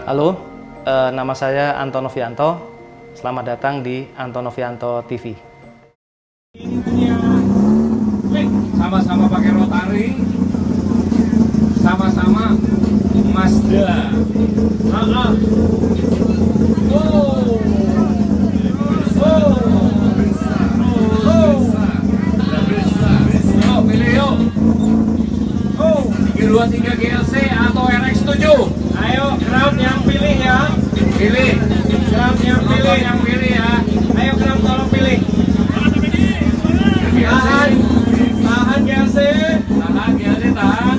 Halo, nama saya Anton Novianto. Selamat datang di Anton Novianto TV. Sama-sama pakai rotari, sama-sama Mazda. Pilih yuk. 323 GLC atau RX7. Ayo, crowd yang pilih ya. Pilih. Crowd yang pilih. Yang pilih ya. Ayo crowd tolong pilih. Tahan. Tahan GLC. Tahan GLC, tahan.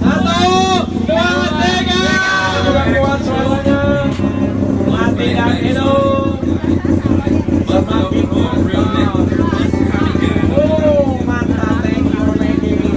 1, 2, 3. Sudah kuat suaranya. Mati dan hidup. Mantap, thank you for making.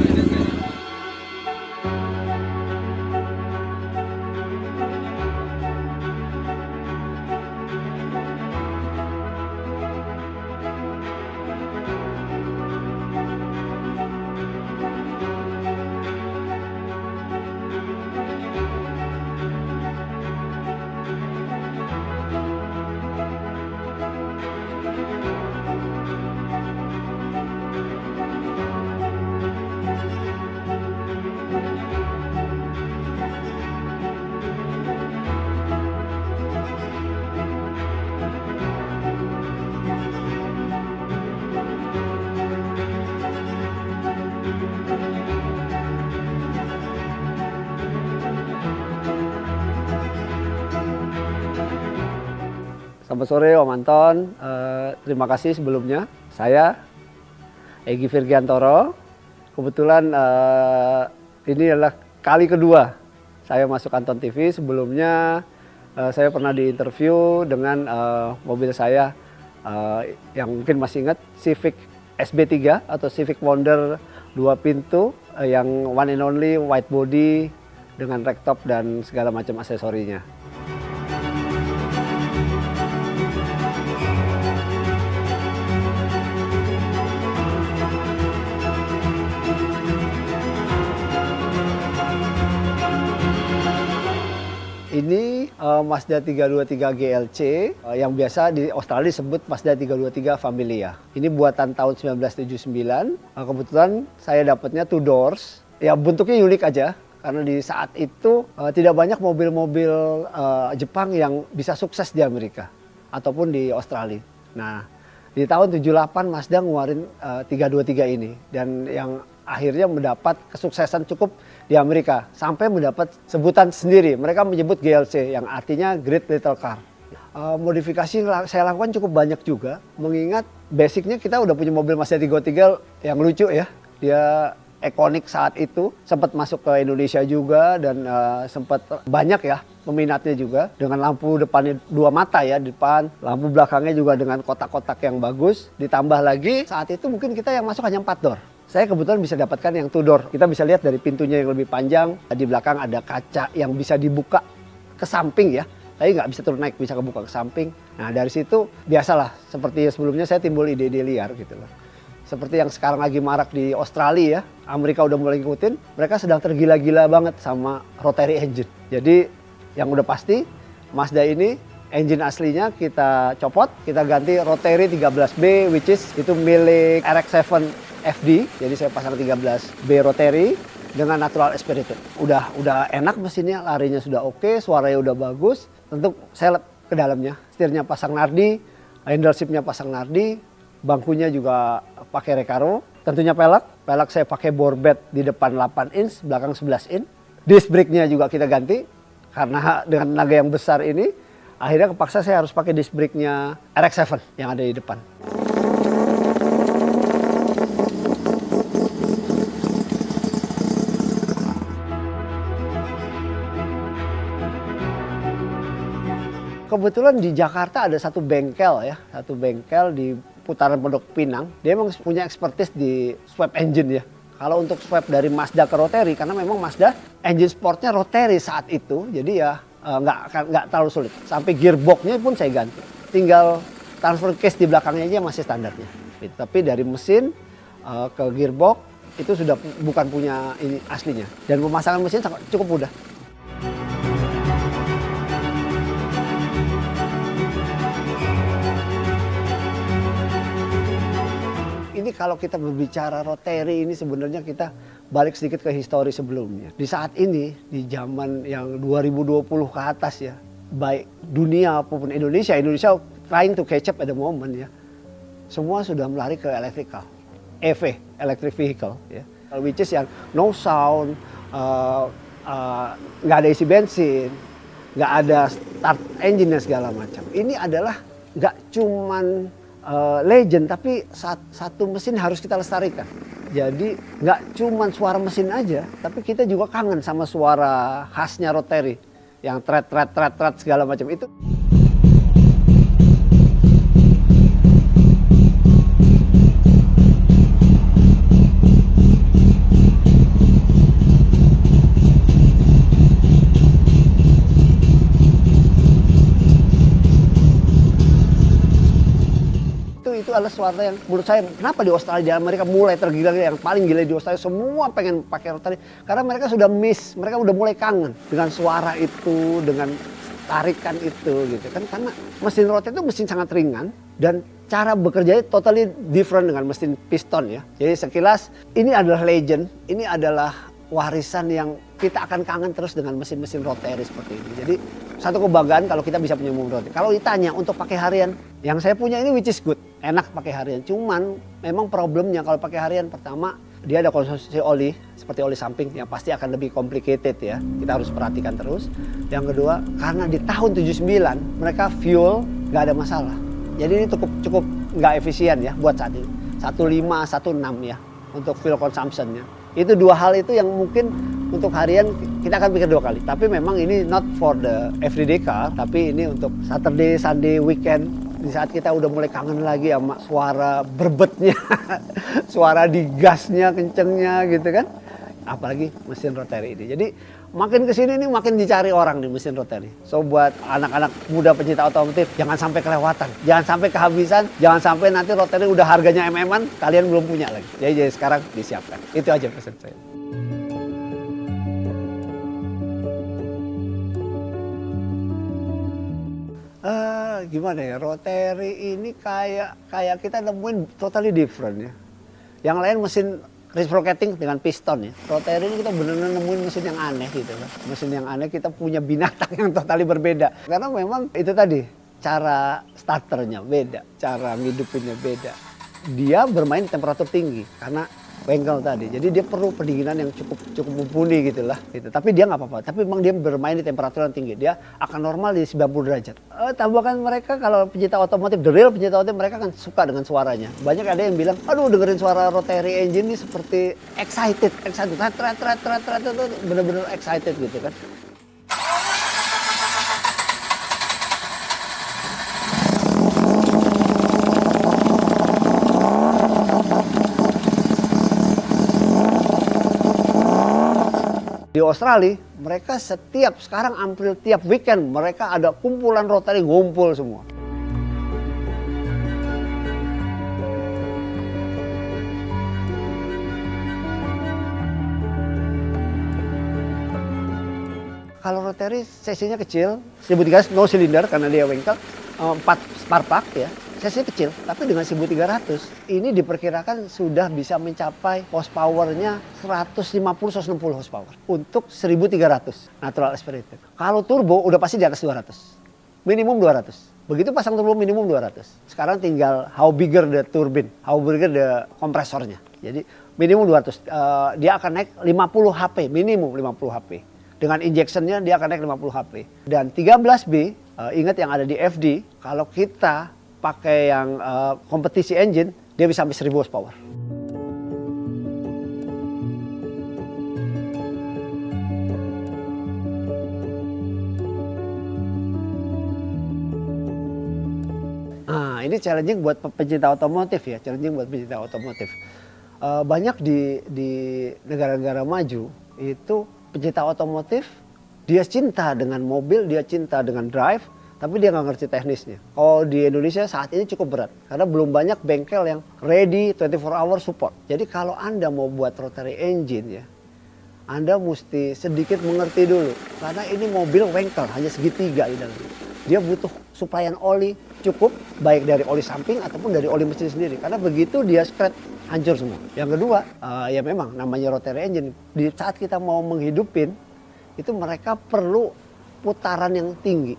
Selamat sore Om Anton, terima kasih sebelumnya. Saya Egy Virgiantoro. Kebetulan ini adalah kali kedua saya masuk Anton TV. Sebelumnya saya pernah diinterview dengan mobil saya yang mungkin masih ingat, Civic SB3 atau Civic Wonder 2 pintu yang one and only white body dengan ragtop dan segala macam aksesorinya. Ini Mazda 323 GLC yang biasa di Australia disebut Mazda 323 Familia. Ini buatan tahun 1979. Kebetulan saya dapatnya two doors. Ya bentuknya unik aja karena di saat itu tidak banyak mobil-mobil Jepang yang bisa sukses di Amerika ataupun di Australia. Nah, di tahun 78 Mazda ngeluarin 323 ini dan yang akhirnya mendapat kesuksesan cukup di Amerika sampai mendapat sebutan sendiri. Mereka menyebut GLC yang artinya Great Little Car. Modifikasi saya lakukan cukup banyak juga, mengingat basicnya kita udah punya mobil Mazda 323 yang lucu ya. Dia ikonik saat itu, sempat masuk ke Indonesia juga dan sempat banyak ya peminatnya juga, dengan lampu depannya 2 mata ya di depan, lampu belakangnya juga dengan kotak-kotak yang bagus. Ditambah lagi saat itu mungkin kita yang masuk hanya 4 door. Saya kebetulan bisa dapatkan yang two door. Kita bisa lihat dari pintunya yang lebih panjang. Di belakang ada kaca yang bisa dibuka ke samping ya. Tapi nggak bisa turun naik, bisa kebuka ke samping. Nah dari situ biasalah, seperti sebelumnya saya timbul ide-ide liar gitu loh. Seperti yang sekarang lagi marak di Australia ya. Amerika udah mulai ngikutin. Mereka sedang tergila-gila banget sama rotary engine. Jadi yang udah pasti Mazda ini engine aslinya kita copot. Kita ganti rotary 13B which is itu milik RX-7 FD, jadi saya pasang 13B rotary dengan natural aspirated. Udah enak mesinnya, larinya sudah oke, suaranya udah bagus. Tentu saya ke dalamnya, setirnya pasang Nardi, handleshipnya pasang Nardi, bangkunya juga pakai Recaro. Tentunya pelek saya pakai bore bed di depan 8 inch, belakang 11 inch. Disc brake-nya juga kita ganti karena dengan tenaga yang besar ini, akhirnya kepaksa saya harus pakai disc brake-nya RX-7 yang ada di depan. Kebetulan di Jakarta ada satu bengkel di putaran Pondok Pinang. Dia memang punya expertise di swap engine ya. Kalau untuk swap dari Mazda ke rotary, karena memang Mazda engine sportnya rotary saat itu, jadi ya nggak terlalu sulit. Sampai gearboxnya pun saya ganti. Tinggal transfer case di belakangnya aja masih standarnya. Tapi dari mesin ke gearbox itu sudah bukan punya ini aslinya. Dan pemasangan mesin cukup mudah. Ini kalau kita berbicara rotary ini sebenarnya kita balik sedikit ke histori sebelumnya. Di saat ini, di zaman yang 2020 ke atas ya, baik dunia maupun Indonesia trying to catch up at the moment ya. Semua sudah melari ke electrical, EV, electric vehicle ya. Which is yang no sound, nggak ada isi bensin, nggak ada start engine dan segala macam. Ini adalah nggak cuman legend, tapi satu mesin harus kita lestarikan. Jadi nggak cuman suara mesin aja, tapi kita juga kangen sama suara khasnya rotary yang tret segala macam itu. Itu adalah suara yang menurut saya kenapa di Australia, di Amerika mulai tergila-gila, yang paling gila di Australia semua pengen pakai rotary karena mereka sudah mereka udah mulai kangen dengan suara itu, dengan tarikan itu gitu kan, karena mesin rotary itu mesin sangat ringan dan cara bekerjanya totally different dengan mesin piston ya. Jadi sekilas ini adalah legend, ini adalah warisan yang kita akan kangen terus dengan mesin-mesin rotary seperti ini. Jadi satu kebanggaan kalau kita bisa punya mobil rotary. Kalau ditanya untuk pakai harian, yang saya punya ini which is good, enak pakai harian. Cuman memang problemnya kalau pakai harian, pertama dia ada konsumsi oli seperti oli samping yang pasti akan lebih complicated ya. Kita harus perhatikan terus. Yang kedua, karena di tahun 79 mereka fuel nggak ada masalah. Jadi ini cukup nggak efisien ya buat saat ini. 15, 16 ya untuk fuel consumption-nya. Itu dua hal itu yang mungkin untuk harian kita akan pikir dua kali. Tapi memang ini not for the everyday car, tapi ini untuk Saturday, Sunday, weekend. Di saat kita udah mulai kangen lagi sama suara berbetnya, suara digasnya, kencengnya gitu kan. Apalagi mesin rotary ini. Jadi makin kesini nih makin dicari orang nih mesin rotary. So buat anak-anak muda pencinta otomotif, jangan sampai kelewatan, jangan sampai kehabisan, jangan sampai nanti rotary udah harganya MM-an, kalian belum punya lagi. Jadi sekarang disiapkan. Itu aja pesan saya. Gimana ya, rotary ini kayak kita nemuin totally different ya. Yang lain mesin reciprocating dengan piston ya. Rotary ini kita benar-benar nemuin mesin yang aneh gitu kan. Mesin yang aneh, kita punya binatang yang totally berbeda. Karena memang itu tadi, cara starternya beda, cara ngidupinnya beda. Dia bermain di temperatur tinggi karena bengkel tadi. Jadi dia perlu pendinginan yang cukup mumpuni gitu lah. Gitu. Tapi dia nggak apa-apa. Tapi memang dia bermain di temperatur yang tinggi. Dia akan normal di 90 derajat. Tambahkan mereka kalau pencinta otomotif, the real pencinta otomotif, mereka kan suka dengan suaranya. Banyak ada yang bilang, aduh dengerin suara rotary engine ini seperti excited. Itu bener-bener excited gitu kan. Di Australia, mereka sekarang hampir tiap weekend mereka ada kumpulan rotary ngumpul semua. Kalau rotary sesinya kecil, 1300 no silinder karena dia bengkel, 4 spark plug ya. Sesinya kecil, tapi dengan 1300 ini diperkirakan sudah bisa mencapai horsepower-nya 150-160 horsepower untuk 1300 natural aspirated. Kalau turbo udah pasti di atas 200, minimum 200. Begitu pasang turbo minimum 200. Sekarang tinggal how bigger the turbine, how bigger the kompresornya. Jadi minimum 200, dia akan naik 50 HP, minimum 50 HP. Dengan injectionnya dia akan naik 50 HP. Dan 13B, ingat yang ada di FD, kalau kita pakai yang kompetisi engine, dia bisa sampai 1000 horsepower. Nah, ini challenging buat pencinta otomotif ya, banyak di negara-negara maju itu pencinta otomotif, dia cinta dengan mobil, dia cinta dengan drive, tapi dia nggak ngerti teknisnya. Kalau di Indonesia saat ini cukup berat, karena belum banyak bengkel yang ready 24 hour support. Jadi kalau Anda mau buat rotary engine ya, Anda mesti sedikit mengerti dulu. Karena ini mobil bengkel, hanya segitiga di dalamnya. Dia butuh suplaian oli cukup, baik dari oli samping ataupun dari oli mesin sendiri. Karena begitu dia scratch hancur semua. Yang kedua, ya memang namanya rotary engine. Di saat kita mau menghidupin, itu mereka perlu putaran yang tinggi.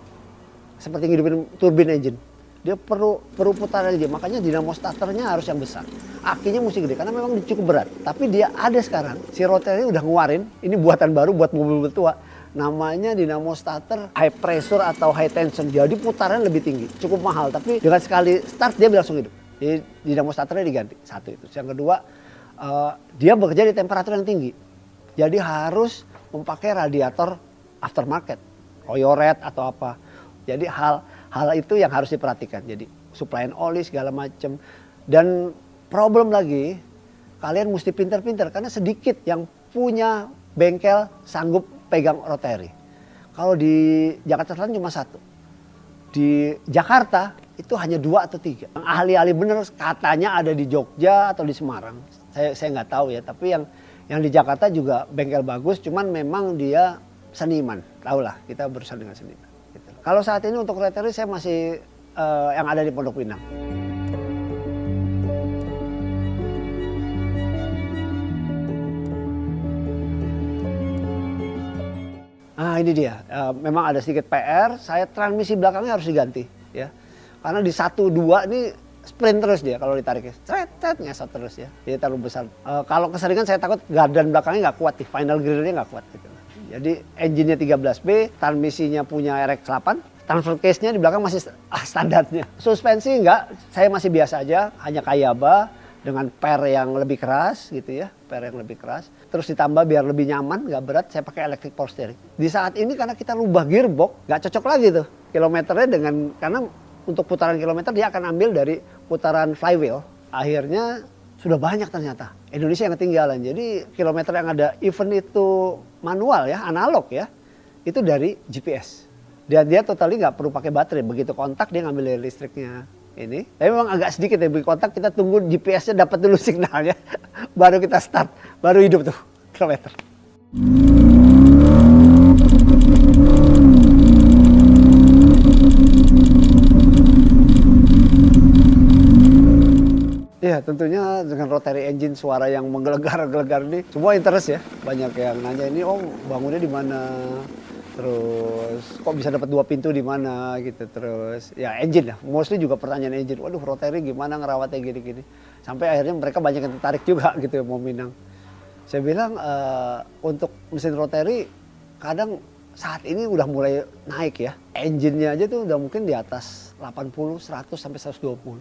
Seperti menghidupin turbin engine. Dia perlu putaran tinggi, makanya dinamo starternya harus yang besar. Akinya mesti gede, karena memang cukup berat. Tapi dia ada sekarang, si rotary udah ngeluarin, ini buatan baru buat mobil tua. Namanya dinamo starter high pressure atau high tension. Jadi putaran lebih tinggi, cukup mahal. Tapi dengan sekali start dia langsung hidup. Jadi dinamo starternya diganti, satu itu. Yang kedua, dia bekerja di temperatur yang tinggi. Jadi harus memakai radiator aftermarket, Oyoret atau apa. Jadi hal itu yang harus diperhatikan. Jadi suplaian oli segala macam. Dan problem lagi, kalian mesti pintar-pintar karena sedikit yang punya bengkel sanggup pegang rotary. Kalau di Jakarta Selatan cuma satu. Di Jakarta itu hanya 2 atau 3. Yang ahli-ahli bener katanya ada di Jogja atau di Semarang. Saya nggak tahu ya. Tapi yang di Jakarta juga bengkel bagus. Cuman memang dia seniman. Tahulah kita berusaha dengan seniman. Gitu. Kalau saat ini untuk rotary saya masih yang ada di Pondok Pinang. Nah ini dia, memang ada sedikit PR, saya transmisi belakangnya harus diganti ya. Karena di 1-2 ini sprint terus dia kalau ditariknya, cret ngesot terus ya, jadi terlalu besar. Kalau keseringan saya takut gardan belakangnya nggak kuat, final grillnya nggak kuat gitu. Jadi engine-nya 13B, transmisinya punya RX-8, transfer case-nya di belakang masih standarnya. Suspensi enggak, saya masih biasa aja, hanya Kayaba dengan per yang lebih keras gitu ya, per yang lebih keras. Terus ditambah biar lebih nyaman, nggak berat, saya pakai electric power steering. Di saat ini karena kita rubah gearbox, nggak cocok lagi tuh kilometernya karena untuk putaran kilometer dia akan ambil dari putaran flywheel. Akhirnya sudah banyak ternyata. Indonesia yang ketinggalan. Jadi kilometer yang ada event itu manual ya, analog ya, itu dari GPS. Dan dia totally nggak perlu pakai baterai. Begitu kontak dia ngambil dari listriknya. Ini, tapi memang agak sedikit ya beri kontak, kita tunggu GPS-nya dapat dulu signalnya, baru kita start, baru hidup tuh kilometer. Ya tentunya dengan rotary engine suara yang menggelegar-gelegar ini, semua interest ya, banyak yang nanya ini, oh bangunnya di mana? Terus kok bisa dapat 2 pintu di mana gitu, terus ya engine ya, mostly juga pertanyaan engine, waduh rotary gimana ngerawatnya gini-gini, sampai akhirnya mereka banyak yang tertarik juga gitu mau minang. Saya bilang untuk mesin rotary kadang saat ini udah mulai naik ya, engine-nya aja tuh udah mungkin di atas 80, 100 sampai 120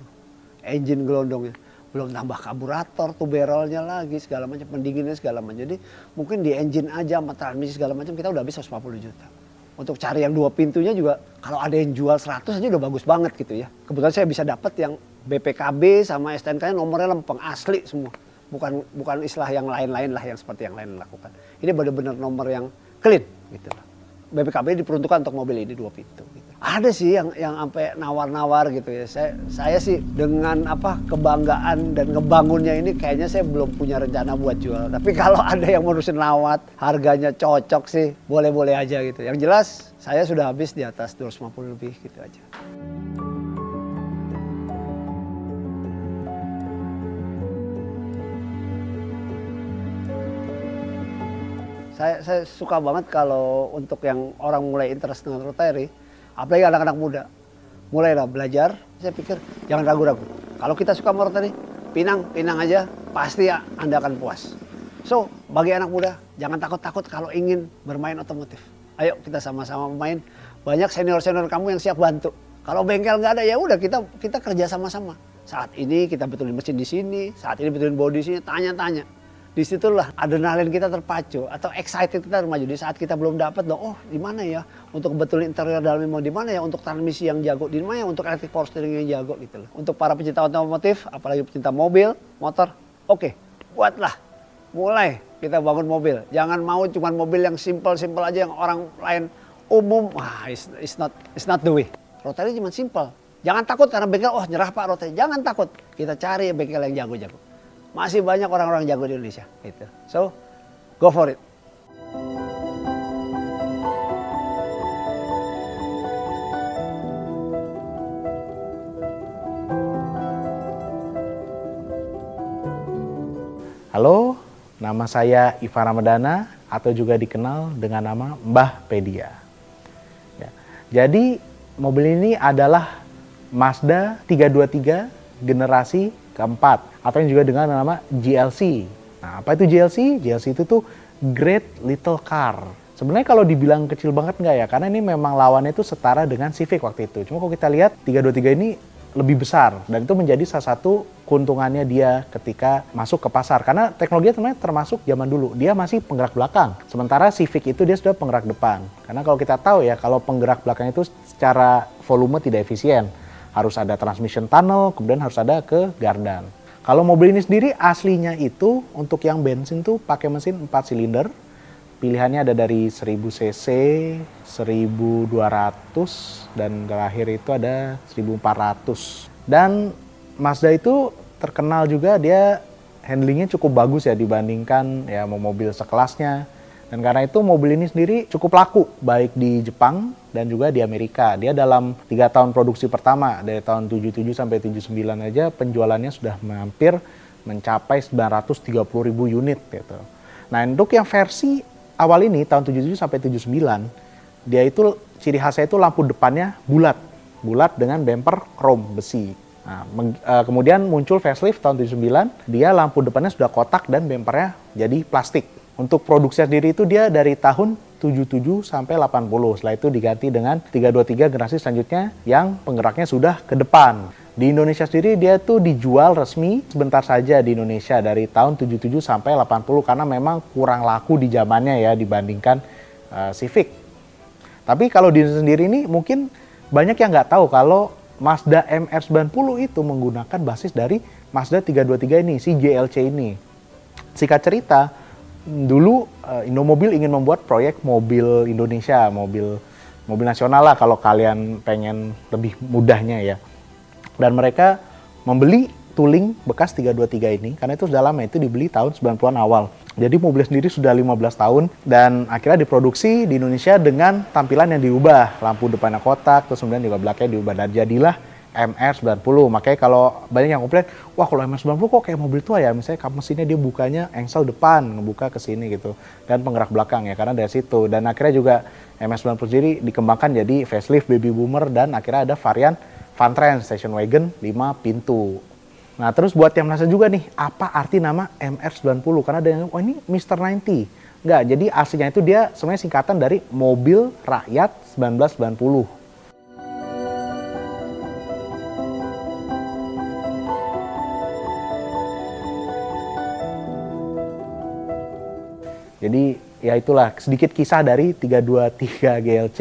engine gelondongnya. Belum tambah karburator, tuberolnya lagi, segala macam, pendinginnya segala macam. Jadi mungkin di engine aja sama transmisi segala macam kita udah habis 150 juta. Untuk cari yang 2 pintunya juga kalau ada yang jual 100 aja udah bagus banget gitu ya. Kebetulan saya bisa dapat yang BPKB sama STNK-nya nomornya lempeng, asli semua. Bukan istilah yang lain-lain lah yang seperti yang lain lakukan. Ini benar-benar nomor yang clean gitu lah. BPKB diperuntukkan untuk mobil ini 2 pintu. Gitu. Ada sih yang sampai nawar-nawar gitu ya. Saya sih dengan kebanggaan dan ngebangunnya ini kayaknya saya belum punya rencana buat jual. Tapi kalau ada yang ngurusin lawat, harganya cocok sih, boleh-boleh aja gitu. Yang jelas saya sudah habis di atas 250 lebih gitu aja. Saya suka banget kalau untuk yang orang mulai interest dengan rotary, apalagi anak-anak muda, mulailah belajar. Saya pikir jangan ragu-ragu. Kalau kita suka sama rotary, pinang aja, pasti Anda akan puas. So, bagi anak muda, jangan takut-takut kalau ingin bermain otomotif. Ayo kita sama-sama main. Banyak senior-senior kamu yang siap bantu. Kalau bengkel nggak ada, ya udah kita kerja sama-sama. Saat ini kita betulin mesin di sini, saat ini betulin bodi di sini, tanya-tanya. Disitulah adrenalin kita terpacu atau excited kita maju. Di saat kita belum dapat, oh di mana ya untuk betulin interior dalam memang di mana ya untuk transmisi yang jago, di mana ya untuk electric power steering yang jago gitu loh. Untuk para pecinta otomotif, apalagi pecinta mobil, motor, oke, buatlah. Mulai kita bangun mobil. Jangan mau cuma mobil yang simple aja yang orang lain umum. Wah, it's not the way. Rotary cuma simple. Jangan takut karena bengkel, oh nyerah Pak rotary. Jangan takut. Kita cari bengkel yang jago-jago. Masih banyak orang-orang jago di Indonesia gitu. So, go for it. Halo, nama saya Ivan Ramadana atau juga dikenal dengan nama Mbah Pedia. Ya. Jadi mobil ini adalah Mazda 323 generasi keempat atau yang juga dengan nama GLC. Nah, apa itu GLC? GLC itu tuh Great Little Car. Sebenarnya kalau dibilang kecil banget nggak ya, karena ini memang lawannya itu setara dengan Civic waktu itu. Cuma kalau kita lihat 323 ini lebih besar dan itu menjadi salah satu keuntungannya dia ketika masuk ke pasar karena teknologinya sebenarnya termasuk zaman dulu dia masih penggerak belakang sementara Civic itu dia sudah penggerak depan karena kalau kita tahu ya kalau penggerak belakang itu secara volume tidak efisien harus ada transmission tunnel kemudian harus ada ke gardan. Kalau mobil ini sendiri aslinya itu untuk yang bensin tuh pakai mesin 4 silinder. Pilihannya ada dari 1000 cc, 1200, dan terakhir itu ada 1400. Dan Mazda itu terkenal juga dia handlingnya cukup bagus ya dibandingkan ya mobil sekelasnya. Dan karena itu mobil ini sendiri cukup laku baik di Jepang dan juga di Amerika. Dia dalam 3 tahun produksi pertama dari tahun 77 sampai 79 aja penjualannya sudah hampir mencapai 930.000 unit gitu. Nah, untuk yang versi awal ini tahun 77 sampai 79 dia itu ciri khasnya itu lampu depannya bulat dengan bumper chrome besi. Nah, kemudian muncul facelift tahun 79 dia lampu depannya sudah kotak dan bumpernya jadi plastik. Untuk produksi sendiri itu dia dari tahun 77 sampai 80. Setelah itu diganti dengan 323 generasi selanjutnya yang penggeraknya sudah ke depan. Di Indonesia sendiri dia tuh dijual resmi sebentar saja di Indonesia dari tahun 77 sampai 80 karena memang kurang laku di zamannya ya dibandingkan Civic. Tapi kalau di Indonesia sendiri ini mungkin banyak yang nggak tahu kalau Mazda MR-90 itu menggunakan basis dari Mazda 323 ini, si GLC ini. Singkat cerita, dulu Indomobil ingin membuat proyek mobil Indonesia, mobil nasional lah kalau kalian pengen lebih mudahnya ya. Dan mereka membeli tooling bekas 323 ini karena itu sudah lama, itu dibeli tahun 90-an awal. Jadi mobil sendiri sudah 15 tahun dan akhirnya diproduksi di Indonesia dengan tampilan yang diubah. Lampu depannya kotak, terus kemudian juga belakangnya diubah dan jadilah MR-90. Makanya kalau banyak yang komplain, wah kalau MR-90 kok kayak mobil tua ya, misalnya kap mesinnya dia bukanya engsel depan, ngebuka ke sini gitu. Dan penggerak belakang ya, karena dari situ. Dan akhirnya juga MR-90 sendiri dikembangkan jadi facelift baby boomer dan akhirnya ada varian Van Trans Station Wagon 5 pintu. Nah terus buat yang merasa juga nih, apa arti nama MR-90? Karena ada yang, oh ini Mr. 90. Enggak, jadi aslinya itu dia sebenarnya singkatan dari Mobil Rakyat 1990. Jadi ya itulah sedikit kisah dari 323 GLC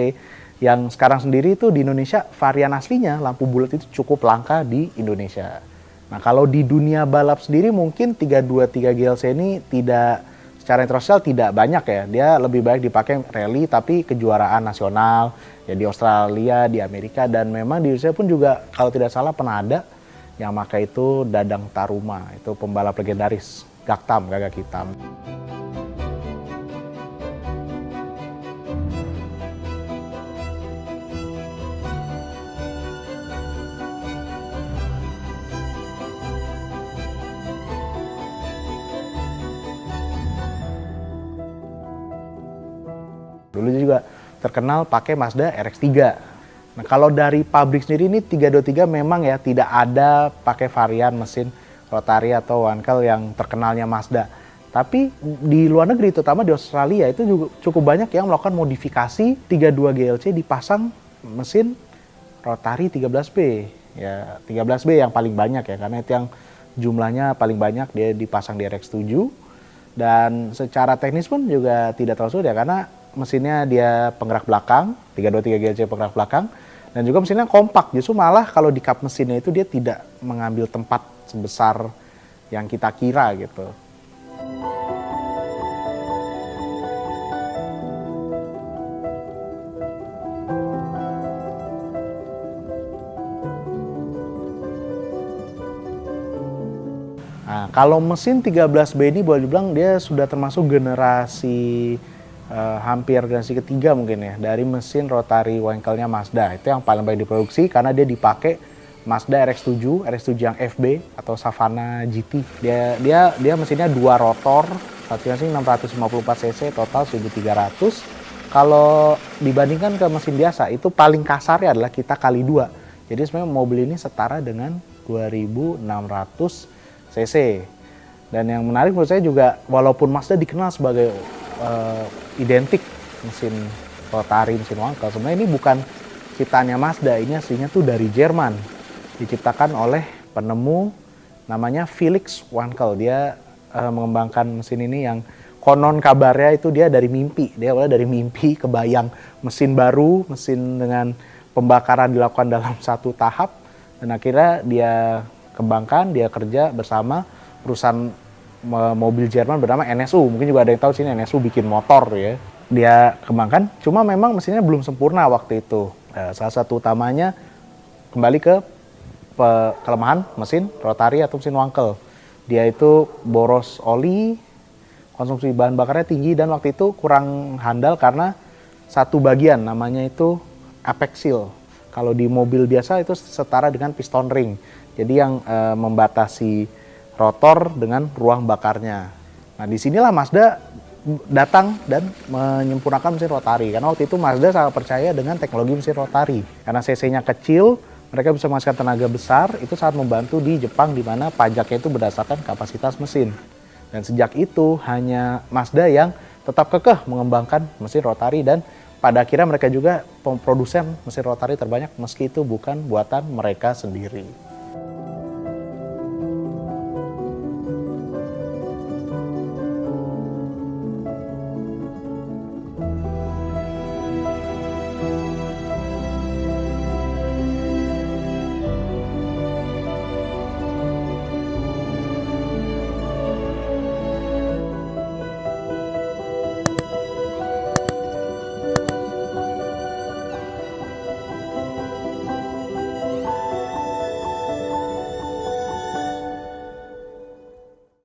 yang sekarang sendiri itu di Indonesia varian aslinya lampu bulat itu cukup langka di Indonesia. Nah kalau di dunia balap sendiri mungkin 323 GLC ini tidak secara internasional tidak banyak ya. Dia lebih baik dipakai rally tapi kejuaraan nasional ya di Australia, di Amerika dan memang di Indonesia pun juga kalau tidak salah pernah ada yang pakai itu Dadang Taruma, itu pembalap legendaris Gaktam, gagak hitam. Dulu juga terkenal pakai Mazda RX-3. Nah, kalau dari pabrik sendiri ini 323 memang ya tidak ada pakai varian mesin rotary atau wankel yang terkenalnya Mazda. Tapi di luar negeri, terutama di Australia, itu juga cukup banyak yang melakukan modifikasi 32 GLC dipasang mesin rotary 13B. Ya, 13B yang paling banyak ya, karena itu yang jumlahnya paling banyak dia dipasang di RX-7. Dan secara teknis pun juga tidak terlalu sulit ya, karena mesinnya dia penggerak belakang, 323 GLC penggerak belakang, dan juga mesinnya kompak. Justru malah kalau di kap mesinnya itu dia tidak mengambil tempat sebesar yang kita kira gitu. Nah, kalau mesin 13B ini boleh dibilang dia sudah termasuk generasi hampir generasi ketiga mungkin ya dari mesin rotary wankelnya Mazda. Itu yang paling baik diproduksi karena dia dipakai Mazda RX-7 yang FB atau Savana GT. Dia mesinnya 2 rotor, satu mesin 654 cc, total 1300. Kalau dibandingkan ke mesin biasa, itu paling kasarnya adalah kita kali 2. Jadi sebenarnya mobil ini setara dengan 2600 cc. Dan yang menarik menurut saya juga, walaupun Mazda dikenal sebagai identik mesin rotari, mesin Wankel, sebenarnya ini bukan ciptaannya Mazda, ini aslinya tuh dari Jerman. Diciptakan oleh penemu namanya Felix Wankel. Dia mengembangkan mesin ini yang konon kabarnya itu dia dari mimpi. Dia awalnya dari mimpi, kebayang mesin baru, mesin dengan pembakaran dilakukan dalam satu tahap. Dan akhirnya dia kembangkan, dia kerja bersama perusahaan mobil Jerman bernama NSU. Mungkin juga ada yang tahu sini NSU bikin motor ya. Dia kembangkan, cuma memang mesinnya belum sempurna waktu itu. Salah satu utamanya kembali ke kelemahan mesin rotari atau mesin Wankel. Dia itu boros oli, konsumsi bahan bakarnya tinggi, dan waktu itu kurang handal karena satu bagian namanya itu apex seal. Kalau di mobil biasa itu setara dengan piston ring. Jadi yang membatasi rotor dengan ruang bakarnya. Nah, disinilah Mazda datang dan menyempurnakan mesin rotari. Karena waktu itu Mazda sangat percaya dengan teknologi mesin rotari. Karena cc-nya kecil, mereka bisa menghasilkan tenaga besar, itu sangat membantu di Jepang di mana pajaknya itu berdasarkan kapasitas mesin. Dan sejak itu hanya Mazda yang tetap kekeh mengembangkan mesin rotari, dan pada akhirnya mereka juga produsen mesin rotari terbanyak meski itu bukan buatan mereka sendiri.